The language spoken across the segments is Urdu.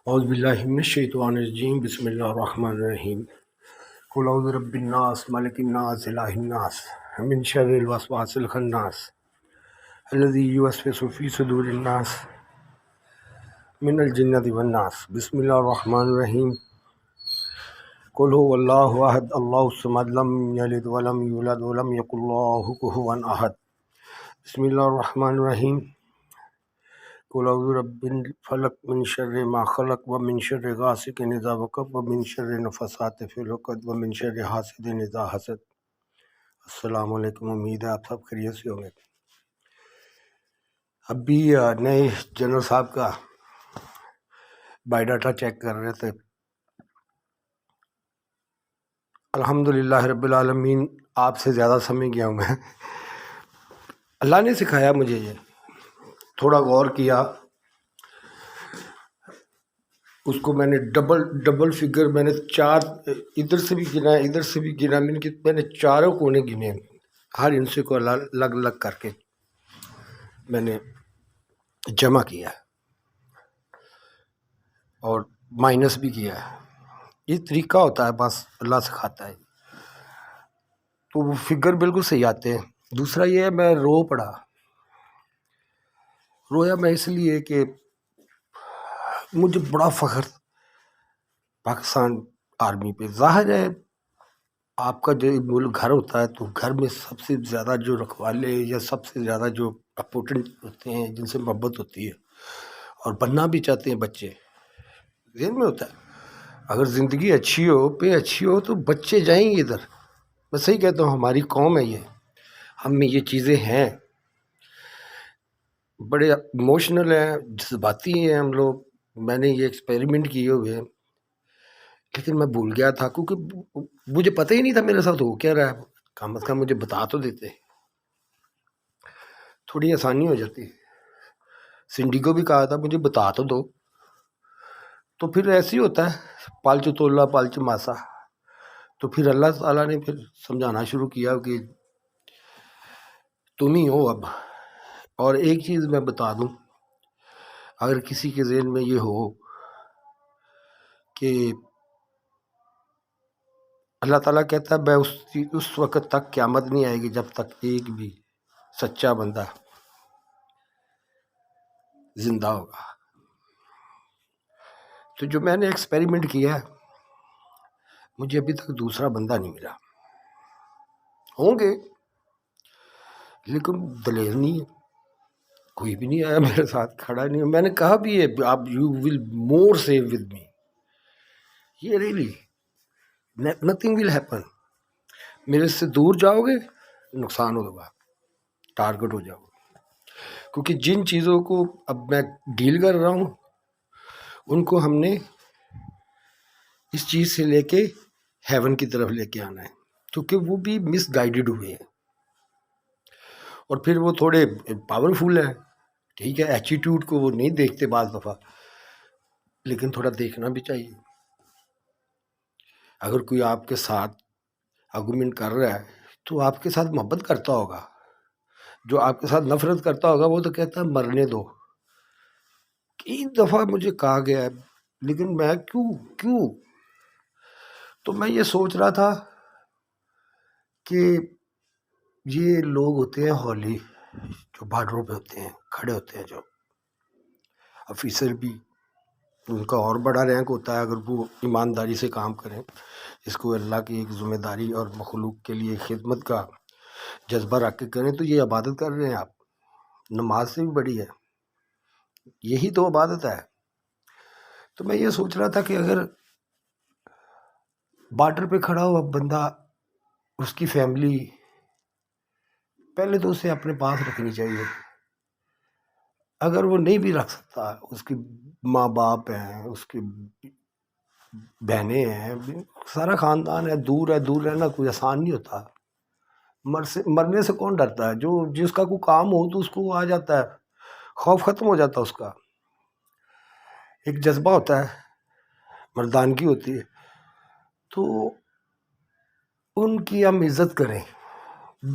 اعوذ باللہ من الشیطان الرجیم بسم اللہ الرحمن الرحیم قل اعوذ برب الناس ملک الناس الہ الناس من شر الوسواس الخناس الذی یوسوس فی صدور الناس من الجنۃ والناس بسم اللہ الرحمن الرحیم قل هو اللہ احد اللہ الصمد لم یلد ولم یولد ولم یکن لہ کفوا احد بسم اللہ الرحمن الرحیم قل اعوذ برب الفلق من شر ما خلق ومن شر غاسق اذا وقب ومن شر النفاثات فی العقد ومن شر حاسد اذا حسد۔ السلام علیکم، امید ہے آپ سب خیریت سے ہوں گے۔ ابھی نئے جنرل صاحب کا بایو ڈاٹا چیک کر رہے تھے۔ الحمدللہ رب العالمین، آپ سے زیادہ سمجھ گیا ہوں میں۔ اللہ نے سکھایا مجھے، یہ تھوڑا غور کیا، اس کو میں نے ڈبل فگر، میں نے چار ادھر سے بھی گنا ادھر سے بھی گنا، میں نے چاروں کونے گنے، ہر انسے کو الگ الگ کر کے میں نے جمع کیا اور مائنس بھی کیا ہے۔ یہ طریقہ ہوتا ہے، بس اللہ سکھاتا ہے، تو وہ فگر بالکل صحیح آتے ہیں۔ دوسرا یہ ہے، میں رویا میں اس لیے کہ مجھے بڑا فخر پاکستان آرمی پہ۔ ظاہر ہے آپ کا جو ملک گھر ہوتا ہے، تو گھر میں سب سے زیادہ جو رکھوالے یا سب سے زیادہ جو امپورٹنٹ ہوتے ہیں، جن سے محبت ہوتی ہے اور بننا بھی چاہتے ہیں بچے، ذہن میں ہوتا ہے اگر زندگی اچھی ہو، پہ اچھی ہو، تو بچے جائیں گے ادھر۔ میں صحیح کہتا ہوں، ہماری قوم ہے یہ، ہم میں یہ چیزیں ہیں، بڑے ایموشنل ہیں، جذباتی ہیں ہم لوگ۔ میں نے یہ ایکسپیریمنٹ کیے ہوئے، لیکن میں بھول گیا تھا، کیونکہ مجھے پتہ ہی نہیں تھا میرے ساتھ ہو کیا رہا ہے۔ کم از کم مجھے بتا تو دیتے، تھوڑی آسانی ہو جاتی۔ سنڈی کو بھی کہا تھا مجھے بتا تو دو، تو پھر ایسے ہی ہوتا ہے، پالچو تولا پالچو ماسا۔ تو پھر اللہ تعالیٰ نے پھر سمجھانا شروع کیا کہ تم ہی ہو اب۔ اور ایک چیز میں بتا دوں، اگر کسی کے ذہن میں یہ ہو کہ اللہ تعالیٰ کہتا ہے میں اس وقت تک قیامت نہیں آئے گی جب تک ایک بھی سچا بندہ زندہ ہوگا۔ تو جو میں نے ایکسپیریمنٹ کیا ہے، مجھے ابھی تک دوسرا بندہ نہیں ملا۔ ہوں گے لیکن دلیر نہیں ہے، کوئی بھی نہیں آیا میرے ساتھ، کھڑا نہیں ہے۔ میں نے کہا بھی ہے، آپ you will more save with me, یہ ریئلی نتھنگ ول ہیپن۔ میرے سے دور جاؤ گے نقصان ہوگا، ٹارگٹ ہو جاؤ گے، کیونکہ جن چیزوں کو اب میں ڈیل کر رہا ہوں، ان کو ہم نے اس چیز سے لے کے ہیون کی طرف لے کے آنا ہے، کیونکہ وہ بھی مس گائیڈڈ ہوئے ہیں، اور پھر وہ تھوڑے پاورفل ہیں۔ ٹھیک ہے، ایٹیٹیوڈ کو وہ نہیں دیکھتے بعض دفعہ، لیکن تھوڑا دیکھنا بھی چاہیے۔ اگر کوئی آپ کے ساتھ آرگومنٹ کر رہا ہے تو آپ کے ساتھ محبت کرتا ہوگا، جو آپ کے ساتھ نفرت کرتا ہوگا وہ تو کہتا ہے مرنے دو۔ کئی دفعہ مجھے کہا گیا ہے، لیکن میں کیوں تو میں یہ سوچ رہا تھا کہ یہ لوگ ہوتے ہیں ہولی، جو بارڈروں پہ ہوتے ہیں، کھڑے ہوتے ہیں، جو آفیسر بھی، ان کا اور بڑا رینک ہوتا ہے اگر وہ ایمانداری سے کام کریں، اس کو اللہ کی ایک ذمہ داری اور مخلوق کے لیے خدمت کا جذبہ رکھ کے کریں، تو یہ عبادت کر رہے ہیں آپ، نماز سے بھی بڑی ہے، یہی تو عبادت ہے۔ تو میں یہ سوچ رہا تھا کہ اگر بارڈر پہ کھڑا ہوا بندہ، اس کی فیملی پہلے تو اسے اپنے پاس رکھنی چاہیے۔ اگر وہ نہیں بھی رکھ سکتا، اس کی ماں باپ ہیں، اس کی بہنیں ہیں، سارا خاندان ہے، دور رہنا کوئی آسان نہیں ہوتا۔ مرنے سے کون ڈرتا ہے؟ جس کا کوئی کام ہو تو اس کو آ جاتا ہے، خوف ختم ہو جاتا ہے، اس کا ایک جذبہ ہوتا ہے، مردانگی ہوتی ہے۔ تو ان کی ہم عزت کریں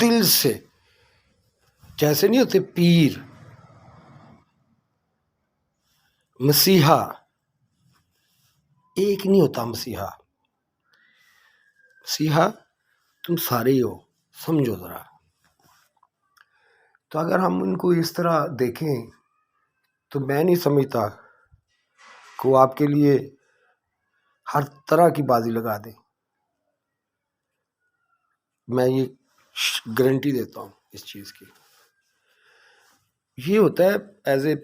دل سے، جیسے نہیں ہوتے پیر، مسیحا، ایک نہیں ہوتا مسیحا، مسیحا تم سارے ہی ہو، سمجھو ذرا۔ تو اگر ہم ان کو اس طرح دیکھیں تو میں نہیں سمجھتا کہ وہ آپ کے لیے ہر طرح کی بازی لگا دیں۔ میں یہ گارنٹی دیتا ہوں اس چیز کی۔ یہ ہوتا ہے ایز اے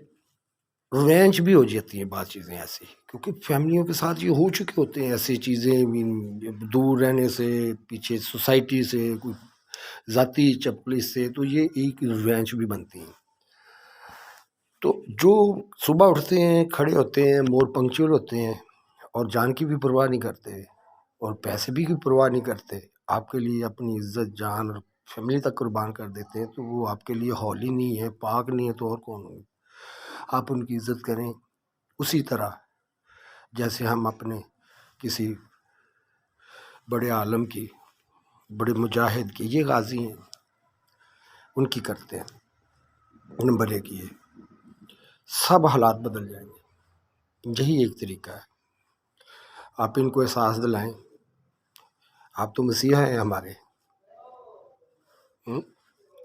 ریونج بھی ہو جاتی ہیں بعض چیزیں ایسی، کیونکہ فیملیوں کے ساتھ یہ ہو چکے ہوتے ہیں ایسی چیزیں، دور رہنے سے، پیچھے سوسائٹی سے، کوئی ذاتی چپلی سے، تو یہ ایک ریونج بھی بنتی ہیں۔ تو جو صبح اٹھتے ہیں، کھڑے ہوتے ہیں، مور پنکچوئل ہوتے ہیں، اور جان کی بھی پرواہ نہیں کرتے اور پیسے بھی کی پرواہ نہیں کرتے، آپ کے لیے اپنی عزت، جان اور فیملی تک قربان کر دیتے ہیں، تو وہ آپ کے لیے ہولی نہیں ہے، پاک نہیں ہے، تو اور کون ہوگی؟ آپ ان کی عزت کریں اسی طرح جیسے ہم اپنے کسی بڑے عالم کی، بڑے مجاہد کی، یہ غازی ہیں، ان کی کرتے ہیں۔ نمبر ایک یہ، سب حالات بدل جائیں گے، یہی ایک طریقہ ہے۔ آپ ان کو احساس دلائیں، آپ تو مسیحا ہیں ہمارے،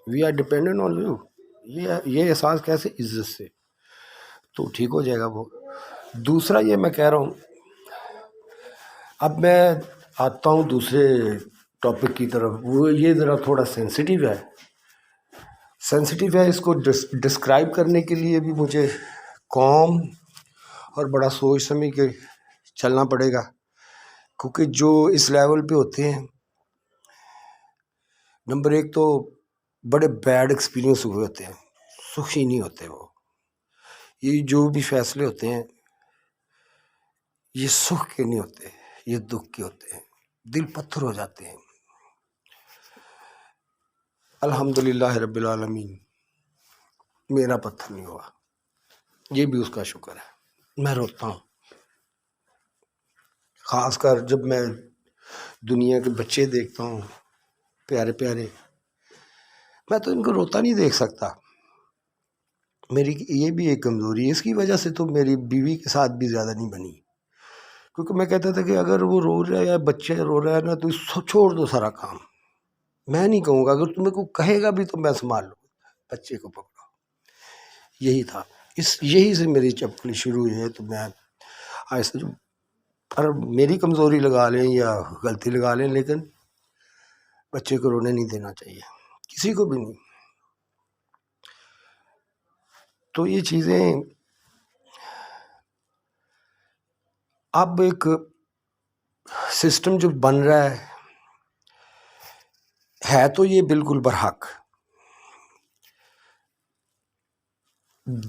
we are dependent on you. یہ احساس کیسے؟ عزت سے، تو ٹھیک ہو جائے گا وہ۔ دوسرا یہ میں کہہ رہا ہوں، اب میں آتا ہوں دوسرے ٹاپک کی طرف، وہ یہ ذرا تھوڑا سینسٹیو ہے، اس کو ڈسکرائب کرنے کے لیے بھی مجھے قوم اور بڑا سوچ سمجھ کے چلنا پڑے گا، کیونکہ جو اس لیول پہ ہوتے ہیں، نمبر ایک تو بڑے بیڈ ایکسپیرینس ہوئے ہوتے ہیں، سخی نہیں ہوتے وہ۔ یہ جو بھی فیصلے ہوتے ہیں یہ سکھ کے نہیں ہوتے، یہ دکھ کے ہوتے ہیں، دل پتھر ہو جاتے ہیں۔ الحمدللہ رب العالمین میرا پتھر نہیں ہوا، یہ بھی اس کا شکر ہے۔ میں روتا ہوں، خاص کر جب میں دنیا کے بچے دیکھتا ہوں پیارے پیارے، میں تو ان کو روتا نہیں دیکھ سکتا۔ میری یہ بھی ایک کمزوری ہے، اس کی وجہ سے تو میری بیوی کے ساتھ بھی زیادہ نہیں بنی، کیونکہ میں کہتا تھا کہ اگر وہ رو رہا ہے یا بچے رو رہا ہے نا تو چھوڑ دو سارا کام، میں نہیں کہوں گا، اگر تمہیں کو کہے گا بھی تو میں سنبھال لوں، بچے کو پکڑو۔ یہی تھا، یہی سے میری چپلی شروع ہوئی ہے۔ تو میں آہستہ، پر میری کمزوری لگا لیں یا غلطی لگا لیں، لیکن بچے کو رونے نہیں دینا چاہیے، کسی کو بھی نہیں۔ تو یہ چیزیں اب ایک سسٹم جو بن رہا ہے تو یہ بالکل برحق۔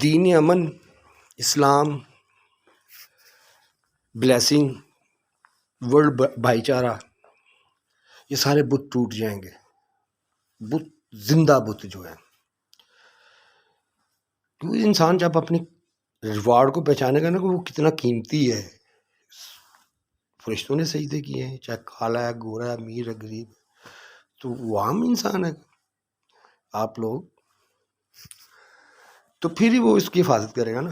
دین امن، اسلام، بلیسنگ، ورلڈ بھائی چارہ، یہ سارے بت ٹوٹ جائیں گے، بت زندہ بت جو ہے، کیونکہ انسان جب اپنی ریوارڈ کو پہچانے گا نا کہ وہ کتنا قیمتی ہے۔ فرشتوں نے سجدے کیے ہیں، چاہے کالا ہے، گورا ہے، امیر ہے، غریب ہے، تو وہ عام انسان ہے، آپ لوگ، تو پھر ہی وہ اس کی حفاظت کرے گا نا،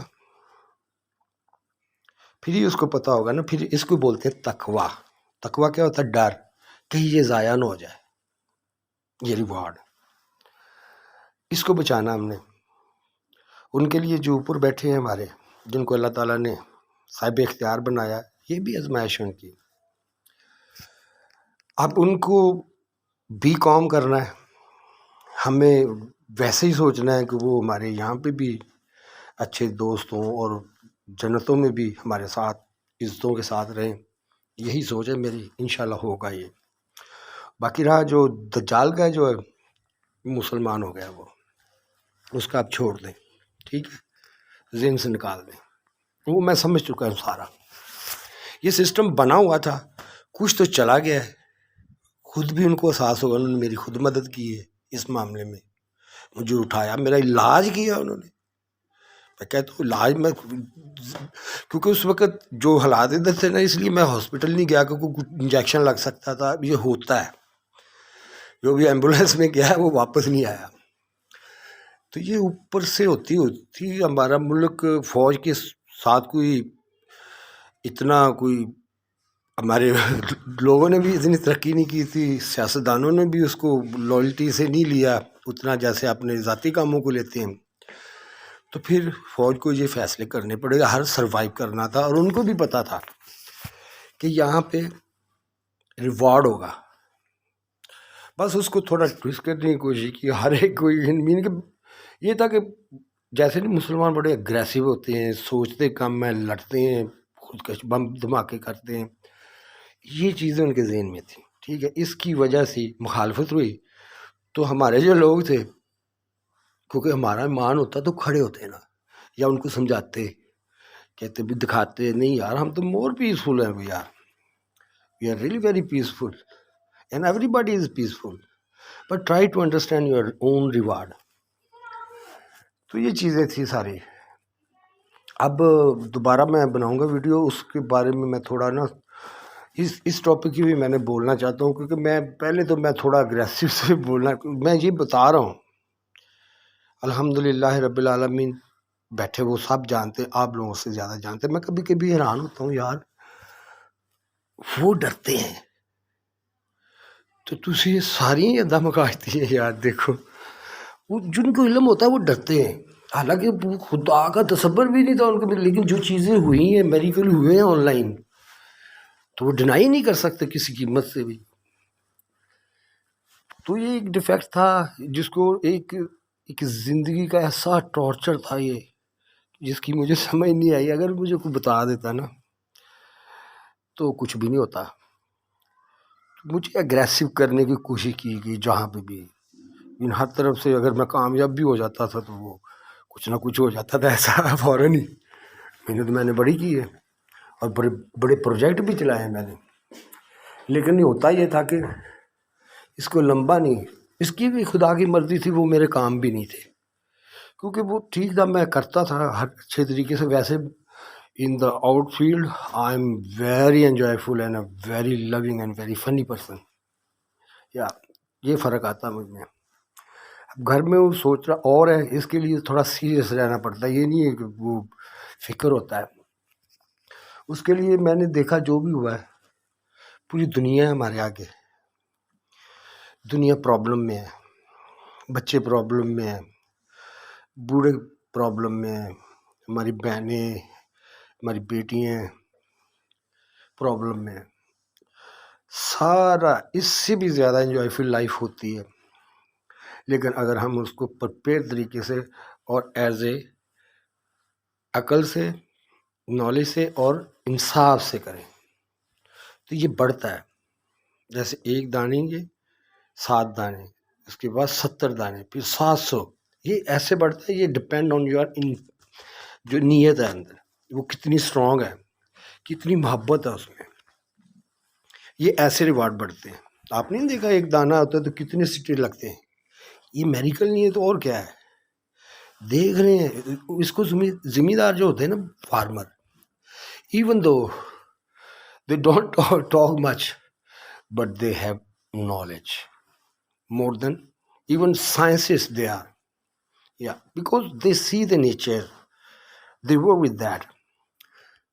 پھر ہی اس کو پتہ ہوگا نا۔ پھر اس کو بولتے ہیں تقویٰ۔ تقویٰ کیا ہوتا ہے؟ ڈر، کہیں یہ ضائع نہ ہو جائے یہ ریوارڈ، اس کو بچانا ہم نے۔ ان کے لیے جو اوپر بیٹھے ہیں ہمارے، جن کو اللہ تعالیٰ نے صاحب اختیار بنایا، یہ بھی آزمائش ان کی۔ اب ان کو بھی کام کرنا ہے، ہمیں ویسے ہی سوچنا ہے کہ وہ ہمارے یہاں پہ بھی اچھے دوست ہوں اور جنتوں میں بھی ہمارے ساتھ عزتوں کے ساتھ رہیں، یہی سوچ ہے میری، انشاءاللہ ہوگا یہ۔ باقی رہا جو دجال کا جو ہے مسلمان ہو گیا، وہ اس کا آپ چھوڑ دیں، ٹھیک ہے، ذہن سے نکال دیں، وہ میں سمجھ چکا ہوں سارا۔ یہ سسٹم بنا ہوا تھا، کچھ تو چلا گیا ہے، خود بھی ان کو احساس ہوگا، انہوں نے میری خود مدد کی ہے اس معاملے میں، مجھے اٹھایا، میرا علاج کیا انہوں نے۔ میں کہتا ہوں علاج میں، کیونکہ اس وقت جو حالات ادھر تھے نا، اس لیے میں ہاسپٹل نہیں گیا، کیونکہ کچھ انجیکشن لگ سکتا تھا، یہ ہوتا ہے، جو بھی ایمبولینس میں گیا ہے وہ واپس نہیں آیا۔ تو یہ اوپر سے ہوتی ہمارا ملک فوج کے ساتھ کوئی اتنا کوئی ہمارے لوگوں نے بھی اتنی ترقی نہیں کی تھی، سیاستدانوں نے بھی اس کو لائلٹی سے نہیں لیا اتنا جیسے اپنے ذاتی کاموں کو لیتے ہیں. تو پھر فوج کو یہ فیصلے کرنے پڑے گا، ہر سروائیو کرنا تھا، اور ان کو بھی پتہ تھا کہ یہاں پہ ریوارڈ ہوگا. بس اس کو تھوڑا ٹویسٹ کرنے کی کوشش کی. ہر ایک کوئی مین کہ یہ تھا کہ جیسے مسلمان بڑے اگریسو ہوتے ہیں، سوچتے کم ہیں، لڑتے ہیں، خودکش بم دھماکے کرتے ہیں، یہ چیزیں ان کے ذہن میں تھیں. ٹھیک ہے، اس کی وجہ سے مخالفت ہوئی. تو ہمارے جو لوگ تھے، کیونکہ ہمارا ایمان ہوتا تو کھڑے ہوتے نا، یا ان کو سمجھاتے، کہتے بھی دکھاتے نہیں یار ہم تو مور پیسفل ہیں یار، we are really very peaceful and everybody is peaceful, but try to understand your own reward. تو یہ چیزیں تھیں ساری. اب دوبارہ میں بناؤں گا ویڈیو، اس کے بارے میں تھوڑا نا اس ٹاپک کی بھی میں نے بولنا چاہتا ہوں، کیونکہ میں پہلے تو میں تھوڑا اگریسو سے بولنا، میں یہ بتا رہا ہوں. الحمدللہ رب العالمین بیٹھے وہ سب جانتے، آپ لوگوں سے زیادہ جانتے. میں کبھی کبھی حیران ہوتا ہوں یار، وہ ڈرتے ہیں تو تسی ساری ادا مکاشتی ہیں یار. دیکھو وہ جن کو علم ہوتا ہے وہ ڈرتے ہیں، حالانکہ خدا کا تصور بھی نہیں تھا ان کو، لیکن جو چیزیں ہوئی ہیں، میریکل ہوئے ہیں آن لائن، تو وہ ڈینائی نہیں کر سکتے کسی قیمت سے بھی. تو یہ ایک ڈیفیکٹ تھا جس کو ایک زندگی کا ایسا ٹارچر تھا یہ، جس کی مجھے سمجھ نہیں آئی. اگر مجھے کوئی بتا دیتا نا تو کچھ بھی نہیں ہوتا. مجھے اگریسو کرنے کی کوشش کی گئی جہاں پہ بھی، ہر طرف سے. اگر میں کامیاب بھی ہو جاتا تھا تو وہ کچھ نہ کچھ ہو جاتا تھا ایسا فوراً ہی. محنت میں نے بڑی کی ہے اور بڑے بڑے پروجیکٹ بھی چلائے ہیں میں نے، لیکن ہوتا یہ تھا کہ اس کو لمبا نہیں، اس کی بھی خدا کی مرضی تھی، وہ میرے کام بھی نہیں تھے، کیونکہ وہ ٹھیک تھا، میں کرتا تھا ہر اچھے طریقے سے. ویسے in the outfield I'm very enjoyful and a very loving and very funny person. یا یہ فرق آتا مجھ میں. اب گھر میں وہ سوچ رہا اور ہے، اس کے لیے تھوڑا سیریس رہنا پڑتا ہے. یہ نہیں ہے کہ وہ فکر ہوتا ہے. اس کے لیے میں نے دیکھا جو بھی ہوا ہے، پوری دنیا ہے ہمارے آگے، دنیا پرابلم میں ہے، بچے پرابلم میں ہیں، بوڑھے پرابلم میں ہیں، ہماری بہنیں، ہماری بیٹیاں پرابلم میں ہیں. سارا اس سے بھی زیادہ انجوائفل لائف ہوتی ہے، لیکن اگر ہم اس کو پرپیئر طریقے سے اور ایز اے عقل سے، نالج سے اور انصاف سے کریں تو یہ بڑھتا ہے. جیسے ایک دانے یہ 7 دانے، اس کے بعد 70 دانے، پھر 700، یہ ایسے بڑھتا ہے. یہ ڈپینڈ آن یور جو نیت ہے اندر، وہ کتنی اسٹرانگ ہے، کتنی محبت ہے اس میں. یہ ایسے ریوارڈ بڑھتے ہیں. آپ نے دیکھا ایک دانہ ہوتا ہے تو کتنے سٹے لگتے ہیں. یہ میریکل نہیں ہے تو اور کیا ہے. دیکھ رہے ہیں اس کو زمیندار جو ہوتے ہیں نا، farmer, even though they don't talk much but they have knowledge more than even scientists they are. Yeah, because they see the nature, they work with that.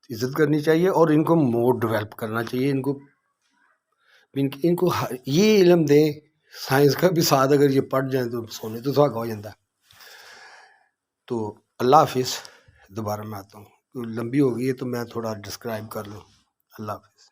عزت کرنی چاہیے اور ان کو مور ڈیولپ کرنا چاہیے. ان کو یہ علم دیں، سائنس کا بھی ساتھ اگر یہ پڑھ جائیں تو سونے تو سہاگا ہو جاتا ہے. تو اللہ حافظ. دوبارہ میں آتا ہوں، لمبی ہو گئی ہے تو میں تھوڑا ڈسکرائب کر لوں. اللہ حافظ.